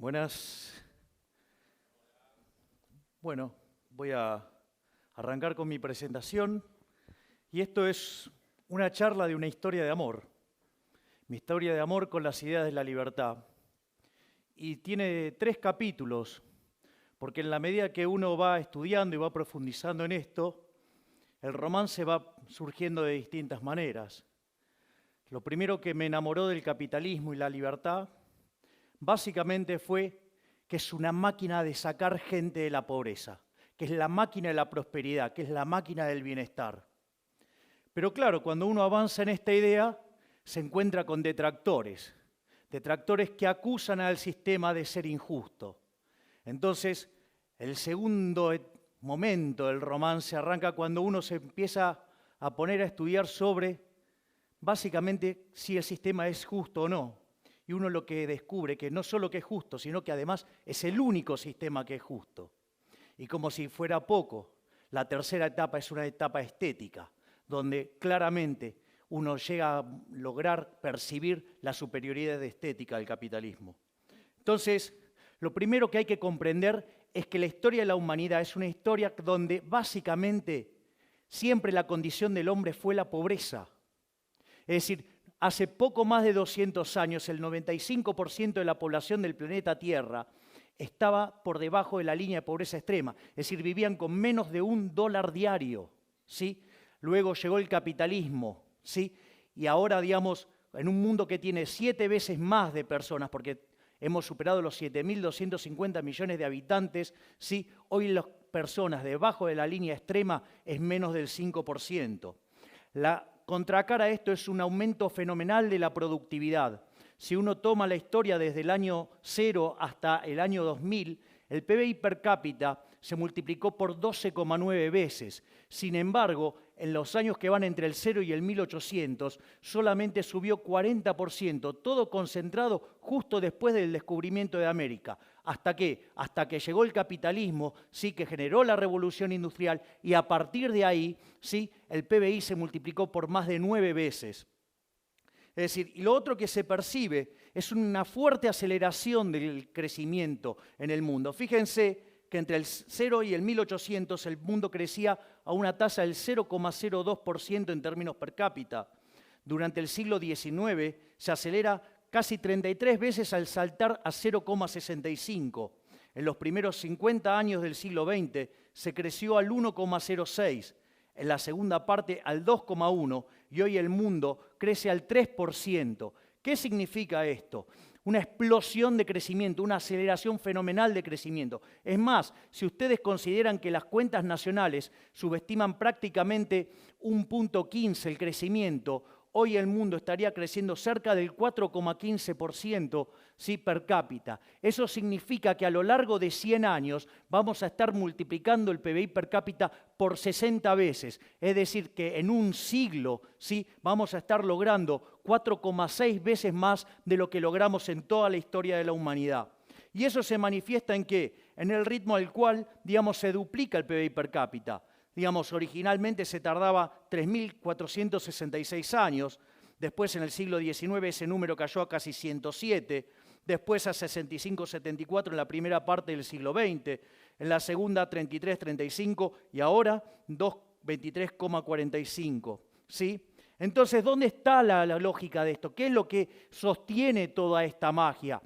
Buenas. Bueno, voy a arrancar con mi presentación y esto es una charla de una historia de amor. Mi historia de amor con las ideas de la libertad. Y tiene 3 capítulos, porque en la medida que uno va estudiando y va profundizando en esto, el romance va surgiendo de distintas maneras. Lo primero que me enamoró del capitalismo y la libertad básicamente fue que es una máquina de sacar gente de la pobreza, que es la máquina de la prosperidad, que es la máquina del bienestar. Pero claro, cuando uno avanza en esta idea, se encuentra con detractores que acusan al sistema de ser injusto. Entonces, el segundo momento del romance arranca cuando uno se empieza a poner a estudiar sobre, básicamente, si el sistema es justo o no. Y uno lo que descubre que no solo que es justo, sino que además es el único sistema que es justo. Y como si fuera poco, la tercera etapa es una etapa estética, donde claramente uno llega a lograr percibir la superioridad estética del capitalismo. Entonces, lo primero que hay que comprender es que la historia de la humanidad es una historia donde básicamente siempre la condición del hombre fue la pobreza. Es decir, hace poco más de 200 años, el 95% de la población del planeta Tierra estaba por debajo de la línea de pobreza extrema, es decir, vivían con menos de $1 diario, ¿sí? Luego llegó el capitalismo, ¿sí? Y ahora, digamos, en un mundo que tiene 7 veces más de personas, porque hemos superado los 7.250 millones de habitantes, ¿sí? Hoy las personas debajo de la línea extrema es menos del 5%. La contracara a esto es un aumento fenomenal de la productividad. Si uno toma la historia desde el año 0 hasta el año 2000, el PBI per cápita se multiplicó por 12,9 veces. Sin embargo, en los años que van entre el 0 y el 1800, solamente subió 40%, todo concentrado justo después del descubrimiento de América. ¿Hasta qué? Hasta que llegó el capitalismo, sí, que generó la revolución industrial, y a partir de ahí, sí, el PBI se multiplicó por más de 9 veces. Es decir, y lo otro que se percibe es una fuerte aceleración del crecimiento en el mundo. Fíjense que entre el 0 y el 1800 el mundo crecía a una tasa del 0,02% en términos per cápita. Durante el siglo XIX se acelera casi 33 veces al saltar a 0,65. En los primeros 50 años del siglo XX se creció al 1,06. En la segunda parte al 2,1 y hoy el mundo crece al 3%. ¿Qué significa esto? Una explosión de crecimiento, una aceleración fenomenal de crecimiento. Es más, si ustedes consideran que las cuentas nacionales subestiman prácticamente 1,15 el crecimiento, hoy el mundo estaría creciendo cerca del 4,15%, ¿sí?, per cápita. Eso significa que a lo largo de 100 años vamos a estar multiplicando el PBI per cápita por 60 veces. Es decir, que en un siglo, ¿sí?, vamos a estar logrando 4,6 veces más de lo que logramos en toda la historia de la humanidad. Y eso se manifiesta en ¿qué? En el ritmo al cual, digamos, se duplica el PBI per cápita. Digamos, originalmente se tardaba 3.466 años, después en el siglo XIX ese número cayó a casi 107, después a 65, 74 en la primera parte del siglo XX, en la segunda 33, 35 y ahora 23,45, ¿sí? Entonces, ¿dónde está la lógica de esto? ¿Qué es lo que sostiene toda esta magia?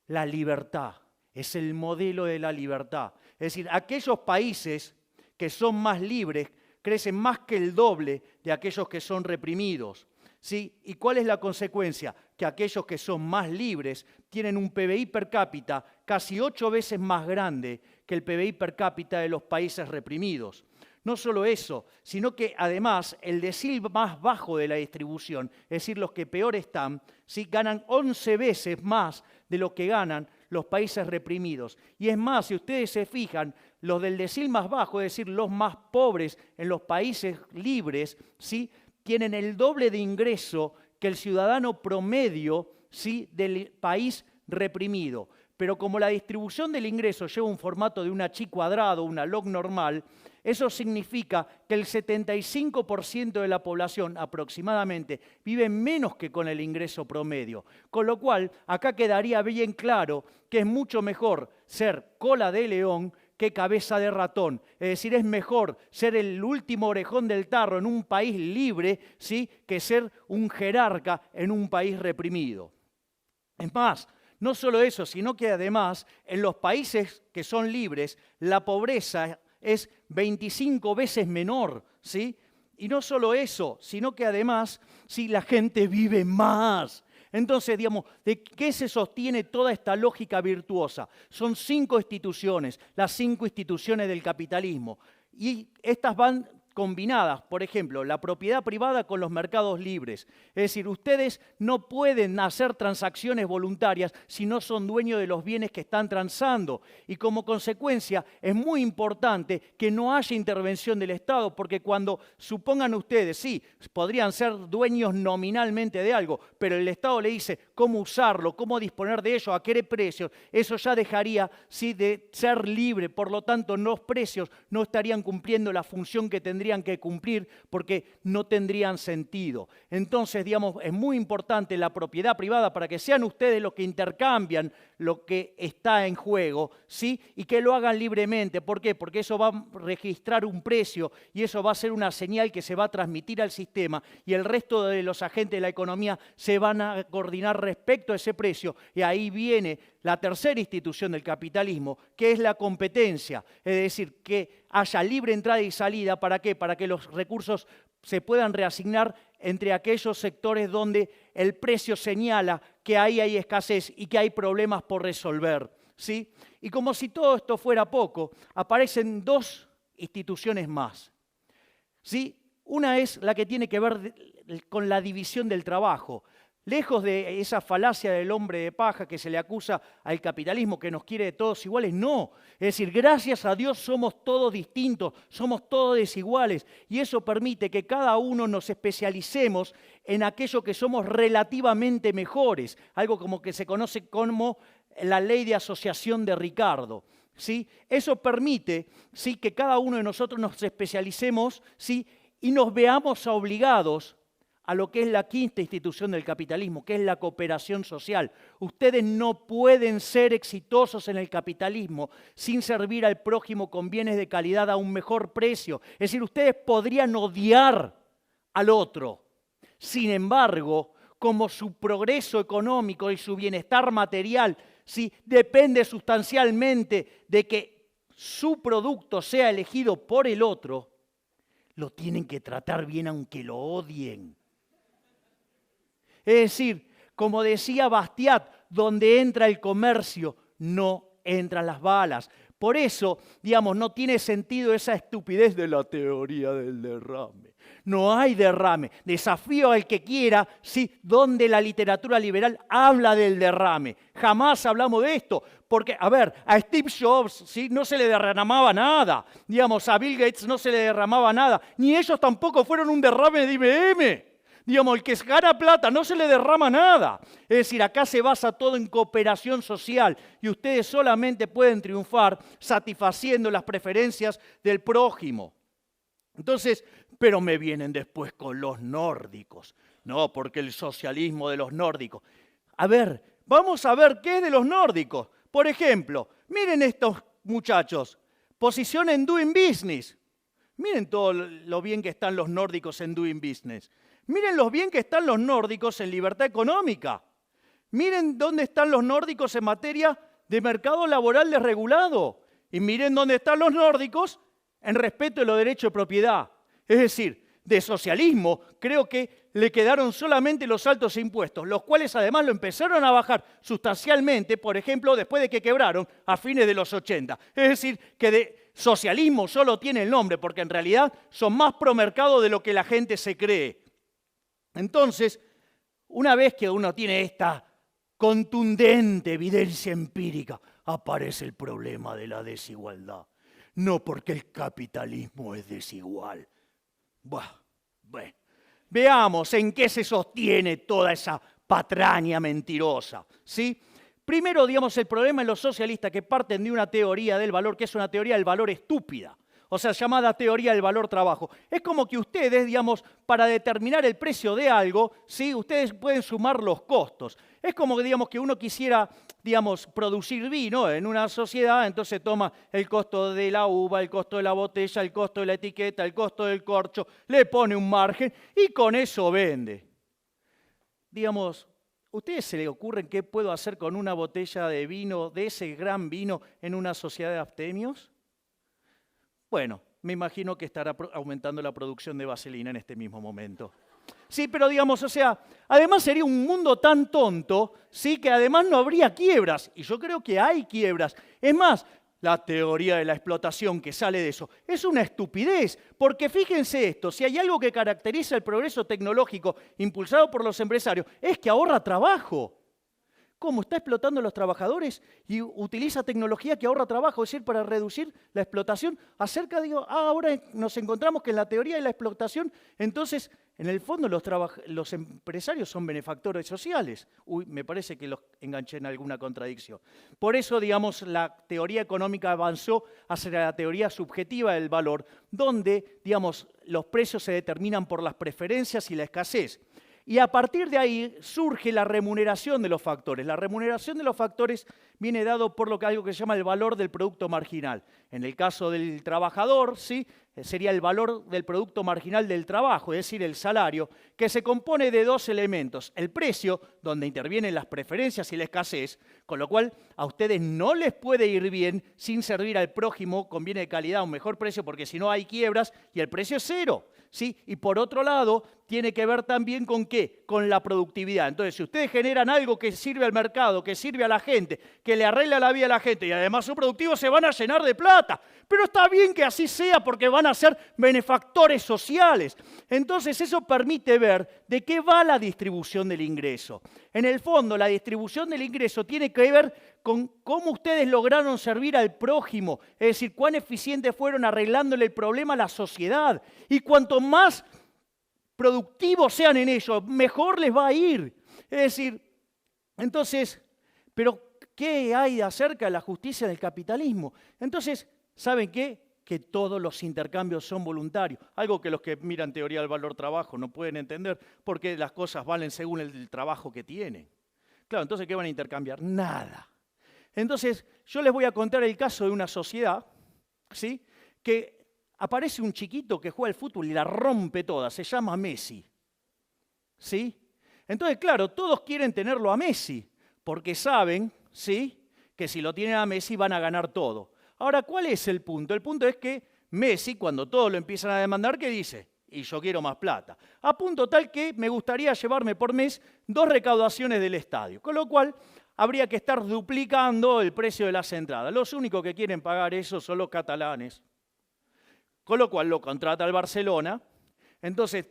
La libertad, es el modelo de la libertad. Es decir, aquellos países que son más libres crecen más que el doble de aquellos que son reprimidos, ¿sí? ¿Y cuál es la consecuencia? Que aquellos que son más libres tienen un PBI per cápita casi 8 veces más grande que el PBI per cápita de los países reprimidos. No solo eso, sino que además el decil más bajo de la distribución, es decir, los que peor están, ¿sí?, ganan 11 veces más de lo que ganan los países reprimidos. Y es más, si ustedes se fijan, los del decil más bajo, es decir, los más pobres en los países libres, ¿sí?, tienen el doble de ingreso que el ciudadano promedio, ¿sí?, del país reprimido. Pero como la distribución del ingreso lleva un formato de una chi cuadrado, una log normal, Eso significa que el 75% de la población aproximadamente vive menos que con el ingreso promedio. Con lo cual, acá quedaría bien claro que es mucho mejor ser cola de león que cabeza de ratón. Es decir, es mejor ser el último orejón del tarro en un país libre, ¿sí?, que ser un jerarca en un país reprimido. Es más, no solo eso, sino que además en los países que son libres, la pobreza es 25 veces menor, ¿sí? Y no solo eso, sino que además, sí, la gente vive más. Entonces, digamos, ¿de qué se sostiene toda esta lógica virtuosa? Son 5 instituciones, las 5 instituciones del capitalismo. Y estas van combinadas, por ejemplo, la propiedad privada con los mercados libres. Es decir, ustedes no pueden hacer transacciones voluntarias si no son dueños de los bienes que están transando. Y como consecuencia, es muy importante que no haya intervención del Estado, porque cuando supongan ustedes, sí, podrían ser dueños nominalmente de algo, pero el Estado le dice cómo usarlo, cómo disponer de ello, a qué precios, eso ya dejaría, sí, de ser libre. Por lo tanto, los precios no estarían cumpliendo la función que tendrían que cumplir porque no tendrían sentido. Entonces, digamos, es muy importante la propiedad privada para que sean ustedes los que intercambian lo que está en juego, ¿sí? Y que lo hagan libremente. ¿Por qué? Porque eso va a registrar un precio y eso va a ser una señal que se va a transmitir al sistema y el resto de los agentes de la economía se van a coordinar respecto a ese precio. Y ahí viene la tercera institución del capitalismo, que es la competencia. Es decir, que haya libre entrada y salida. ¿Para qué? Para que los recursos se puedan reasignar entre aquellos sectores donde el precio señala que ahí hay escasez y que hay problemas por resolver, ¿sí? Y como si todo esto fuera poco, aparecen 2 instituciones más, ¿sí? Una es la que tiene que ver con la división del trabajo. Lejos de esa falacia del hombre de paja que se le acusa al capitalismo que nos quiere de todos iguales, no. Es decir, gracias a Dios somos todos distintos, somos todos desiguales y eso permite que cada uno nos especialicemos en aquello que somos relativamente mejores, algo como que se conoce como la ley de asociación de Ricardo, ¿sí? Eso permite, ¿sí?, que cada uno de nosotros nos especialicemos, ¿sí?, y nos veamos obligados a lo que es la quinta institución del capitalismo, que es la cooperación social. Ustedes no pueden ser exitosos en el capitalismo sin servir al prójimo con bienes de calidad a un mejor precio. Es decir, ustedes podrían odiar al otro. Sin embargo, como su progreso económico y su bienestar material, ¿sí?, depende sustancialmente de que su producto sea elegido por el otro, lo tienen que tratar bien aunque lo odien. Es decir, como decía Bastiat, donde entra el comercio, no entran las balas. Por eso, digamos, no tiene sentido esa estupidez de la teoría del derrame. No hay derrame. Desafío al que quiera, ¿sí?, donde la literatura liberal habla del derrame. Jamás hablamos de esto. Porque, a ver, a Steve Jobs, ¿sí?, no se le derramaba nada. Digamos, a Bill Gates no se le derramaba nada. Ni ellos tampoco fueron un derrame de IBM. Digamos, el que gana plata no se le derrama nada. Es decir, acá se basa todo en cooperación social y ustedes solamente pueden triunfar satisfaciendo las preferencias del prójimo. Entonces, pero me vienen después con los nórdicos. No, porque el socialismo de los nórdicos. A ver, vamos a ver qué es de los nórdicos. Por ejemplo, miren estos muchachos. Posición en Doing Business. Miren todo lo bien que están los nórdicos en Doing Business. Miren lo bien que están los nórdicos en libertad económica. Miren dónde están los nórdicos en materia de mercado laboral desregulado. Y miren dónde están los nórdicos en respeto de los derechos de propiedad. Es decir, de socialismo creo que le quedaron solamente los altos impuestos, los cuales además lo empezaron a bajar sustancialmente, por ejemplo, después de que quebraron a fines de los 80. Es decir, que de socialismo solo tiene el nombre, porque en realidad son más pro mercado de lo que la gente se cree. Entonces, una vez que uno tiene esta contundente evidencia empírica, aparece el problema de la desigualdad. No porque el capitalismo es desigual. Bueno, veamos en qué se sostiene toda esa patraña mentirosa, ¿sí? Primero, digamos, el problema de los socialistas que parten de una teoría del valor, que es una teoría del valor estúpida. o sea, llamada teoría del valor trabajo. Es como que ustedes, digamos, para determinar el precio de algo, ¿sí? Ustedes pueden sumar los costos. Es como que, digamos, que uno quisiera, digamos, producir vino en una sociedad, entonces toma el costo de la uva, el costo de la botella, el costo de la etiqueta, el costo del corcho, le pone un margen y con eso vende. Digamos, ¿ustedes se les ocurren qué puedo hacer con una botella de vino, de ese gran vino, en una sociedad de abstemios? Bueno, me imagino que estará aumentando la producción de vaselina en este mismo momento. Sí, pero digamos, o sea, además sería un mundo tan tonto, sí, que además no habría quiebras. Y yo creo que hay quiebras. Es más, la teoría de la explotación que sale de eso es una estupidez, porque fíjense esto, si hay algo que caracteriza el progreso tecnológico impulsado por los empresarios, es que ahorra trabajo. ¿Cómo? Está explotando a los trabajadores y utiliza tecnología que ahorra trabajo, es decir, para reducir la explotación. Ahora nos encontramos que en la teoría de la explotación, entonces, en el fondo los empresarios son benefactores sociales. Uy, me parece que los enganché en alguna contradicción. Por eso, digamos, la teoría económica avanzó hacia la teoría subjetiva del valor, donde, digamos, los precios se determinan por las preferencias y la escasez. Y a partir de ahí surge la remuneración de los factores. La remuneración de los factores viene dado por algo que se llama el valor del producto marginal. En el caso del trabajador, ¿sí? Sería el valor del producto marginal del trabajo, es decir, el salario, que se compone de dos elementos. El precio, donde intervienen las preferencias y la escasez, con lo cual a ustedes no les puede ir bien sin servir al prójimo con bienes de calidad a un mejor precio, porque si no hay quiebras y el precio es cero. ¿Sí? Y por otro lado, tiene que ver también con ¿qué? Con la productividad. Entonces, si ustedes generan algo que sirve al mercado, que sirve a la gente, que le arregla la vida a la gente y además son productivos, se van a llenar de plata. Pero está bien que así sea porque van a ser benefactores sociales. Entonces, eso permite ver de qué va la distribución del ingreso. En el fondo, la distribución del ingreso tiene que ver con cómo ustedes lograron servir al prójimo, es decir, cuán eficientes fueron arreglándole el problema a la sociedad. Y cuanto más productivos sean en ello, mejor les va a ir. Es decir, entonces, pero ¿qué hay acerca de la justicia del capitalismo? Entonces, ¿saben qué? Que todos los intercambios son voluntarios, algo que los que miran teoría del valor trabajo no pueden entender, porque las cosas valen según el trabajo que tienen. Claro, entonces, ¿qué van a intercambiar? Nada. Entonces, yo les voy a contar el caso de una sociedad, ¿sí? Que aparece un chiquito que juega al fútbol y la rompe toda, se llama Messi, ¿sí? Entonces, claro, todos quieren tenerlo a Messi, porque saben, ¿sí?, que si lo tienen a Messi van a ganar todo. Ahora, ¿cuál es el punto? El punto es que Messi, cuando todos lo empiezan a demandar, ¿qué dice? Y yo quiero más plata. A punto tal que me gustaría llevarme por mes 2 recaudaciones del estadio, con lo cual habría que estar duplicando el precio de las entradas. Los únicos que quieren pagar eso son los catalanes. Con lo cual lo contrata el Barcelona, entonces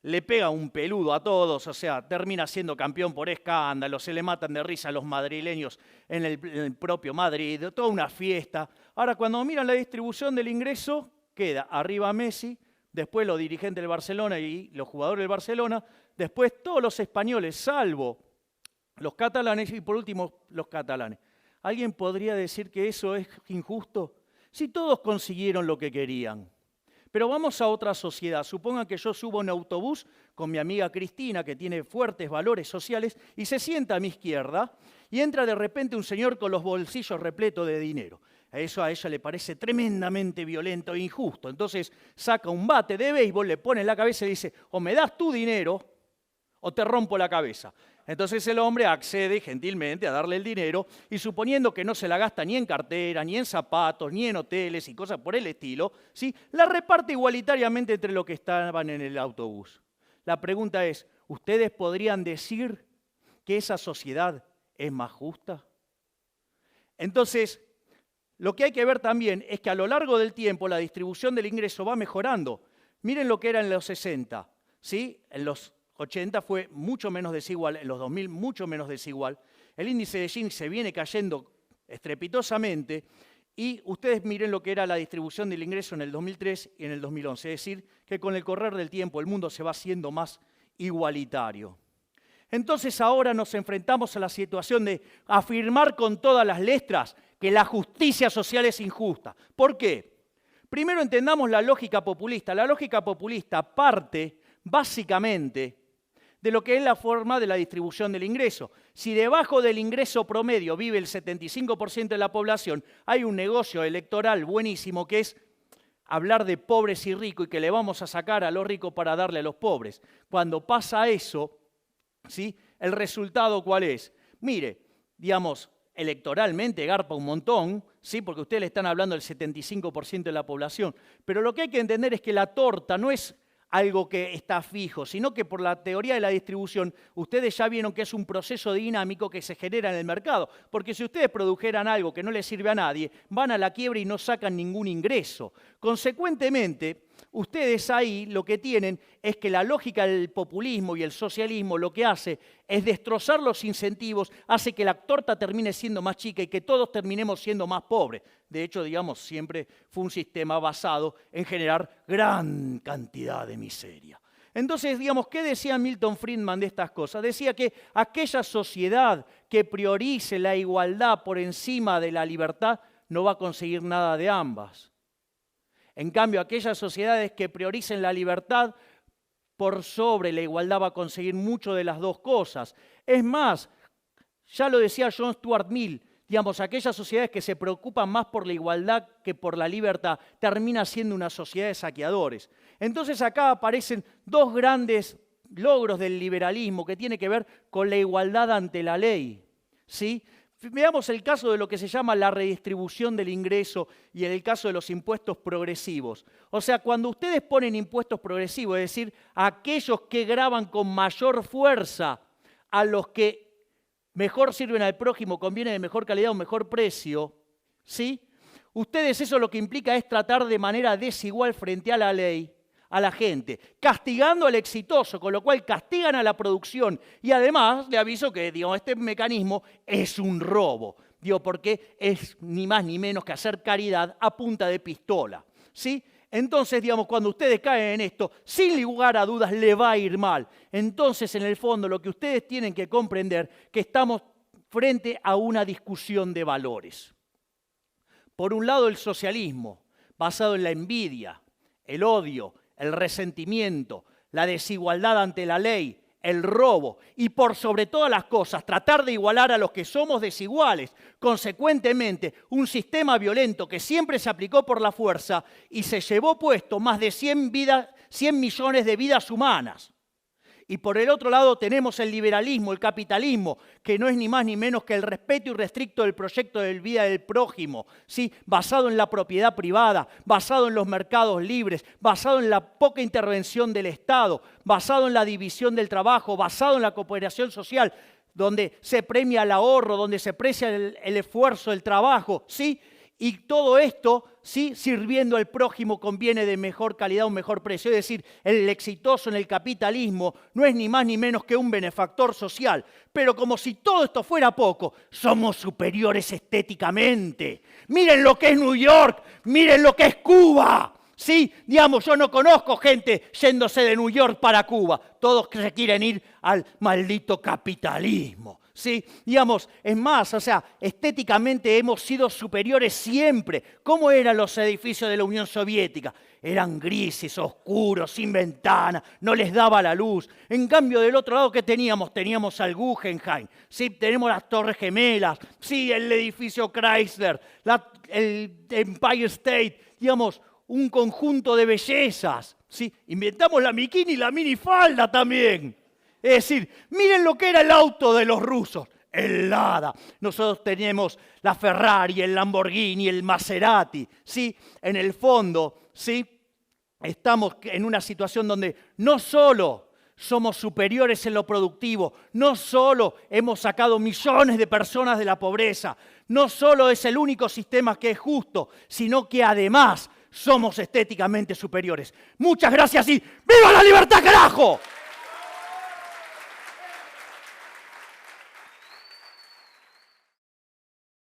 le pega un peludo a todos, o sea, termina siendo campeón por escándalo, se le matan de risa a los madrileños en el propio Madrid, toda una fiesta. Ahora, cuando miran la distribución del ingreso, queda arriba Messi, después los dirigentes del Barcelona y los jugadores del Barcelona, después todos los españoles, salvo los catalanes y por último los catalanes. ¿Alguien podría decir que eso es injusto? Si todos consiguieron lo que querían. Pero vamos a otra sociedad. Supongan que yo subo a un autobús con mi amiga Cristina, que tiene fuertes valores sociales, y se sienta a mi izquierda y entra de repente un señor con los bolsillos repletos de dinero. Eso a ella le parece tremendamente violento e injusto. Entonces saca un bate de béisbol, le pone en la cabeza y dice, o me das tu dinero o te rompo la cabeza. Entonces el hombre accede gentilmente a darle el dinero y suponiendo que no se la gasta ni en cartera, ni en zapatos, ni en hoteles y cosas por el estilo, ¿sí?, la reparte igualitariamente entre los que estaban en el autobús. La pregunta es, ¿ustedes podrían decir que esa sociedad es más justa? Entonces, lo que hay que ver también es que a lo largo del tiempo la distribución del ingreso va mejorando. Miren lo que era en los 60, ¿sí? En los 80 fue mucho menos desigual, en los 2000 mucho menos desigual. El índice de Gini se viene cayendo estrepitosamente y ustedes miren lo que era la distribución del ingreso en el 2003 y en el 2011. Es decir, que con el correr del tiempo el mundo se va haciendo más igualitario. Entonces ahora nos enfrentamos a la situación de afirmar con todas las letras que la justicia social es injusta. ¿Por qué? Primero entendamos la lógica populista. La lógica populista parte básicamente de lo que es la forma de la distribución del ingreso. Si debajo del ingreso promedio vive el 75% de la población, hay un negocio electoral buenísimo que es hablar de pobres y ricos y que le vamos a sacar a los ricos para darle a los pobres. Cuando pasa eso, ¿sí? ¿El resultado cuál es? Mire, digamos, electoralmente garpa un montón, ¿sí? Porque ustedes le están hablando del 75% de la población, pero lo que hay que entender es que la torta no es algo que está fijo, sino que por la teoría de la distribución, ustedes ya vieron que es un proceso dinámico que se genera en el mercado, porque si ustedes produjeran algo que no les sirve a nadie, van a la quiebra y no sacan ningún ingreso. Consecuentemente, ustedes ahí lo que tienen es que la lógica del populismo y el socialismo lo que hace es destrozar los incentivos, hace que la torta termine siendo más chica y que todos terminemos siendo más pobres. De hecho, digamos, siempre fue un sistema basado en generar gran cantidad de miseria. Entonces, digamos, ¿qué decía Milton Friedman de estas cosas? Decía que aquella sociedad que priorice la igualdad por encima de la libertad no va a conseguir nada de ambas. En cambio, aquellas sociedades que prioricen la libertad por sobre la igualdad va a conseguir mucho de las dos cosas. Es más, ya lo decía John Stuart Mill, digamos, aquellas sociedades que se preocupan más por la igualdad que por la libertad termina siendo una sociedad de saqueadores. Entonces acá aparecen dos grandes logros del liberalismo que tienen que ver con la igualdad ante la ley, ¿sí? Veamos el caso de lo que se llama la redistribución del ingreso y en el caso de los impuestos progresivos. O sea, cuando ustedes ponen impuestos progresivos, es decir, aquellos que gravan con mayor fuerza a los que mejor sirven al prójimo, conviene de mejor calidad o mejor precio, ¿sí? Ustedes eso lo que implica es tratar de manera desigual frente a la ley a la gente, castigando al exitoso, con lo cual castigan a la producción. Y además, le aviso que este mecanismo es un robo, porque es ni más ni menos que hacer caridad a punta de pistola, ¿sí? Entonces, cuando ustedes caen en esto, sin lugar a dudas le va a ir mal. Entonces, en el fondo, lo que ustedes tienen que comprender es que estamos frente a una discusión de valores. Por un lado, el socialismo, basado en la envidia, el odio, el resentimiento, la desigualdad ante la ley, el robo y por sobre todas las cosas tratar de igualar a los que somos desiguales. Consecuentemente, un sistema violento que siempre se aplicó por la fuerza y se llevó puesto más de 100 millones de vidas humanas. Y por el otro lado tenemos el liberalismo, el capitalismo, que no es ni más ni menos que el respeto irrestricto del proyecto de vida del prójimo, ¿sí? Basado en la propiedad privada, basado en los mercados libres, basado en la poca intervención del Estado, basado en la división del trabajo, basado en la cooperación social, donde se premia el ahorro, donde se aprecia el esfuerzo, el trabajo, ¿sí? Y todo esto, ¿sí? Sirviendo al prójimo conviene de mejor calidad o mejor precio. Es decir, el exitoso en el capitalismo no es ni más ni menos que un benefactor social. Pero como si todo esto fuera poco, somos superiores estéticamente. Miren lo que es New York, miren lo que es Cuba. Sí, yo no conozco gente yéndose de New York para Cuba. Todos se quieren ir al maldito capitalismo. Sí, es más, estéticamente hemos sido superiores siempre. ¿Cómo eran los edificios de la Unión Soviética? Eran grises, oscuros, sin ventana, no les daba la luz. En cambio, del otro lado, ¿qué teníamos? Teníamos al Guggenheim, ¿sí? Tenemos las Torres Gemelas, ¿sí? El edificio Chrysler, el Empire State, un conjunto de bellezas, ¿sí? Inventamos la bikini y la minifalda también. Es decir, miren lo que era el auto de los rusos, el Lada. Nosotros tenemos la Ferrari, el Lamborghini, el Maserati, ¿sí? En el fondo, ¿sí? Estamos en una situación donde no solo somos superiores en lo productivo, no solo hemos sacado millones de personas de la pobreza, no solo es el único sistema que es justo, sino que además somos estéticamente superiores. Muchas gracias y ¡viva la libertad, carajo!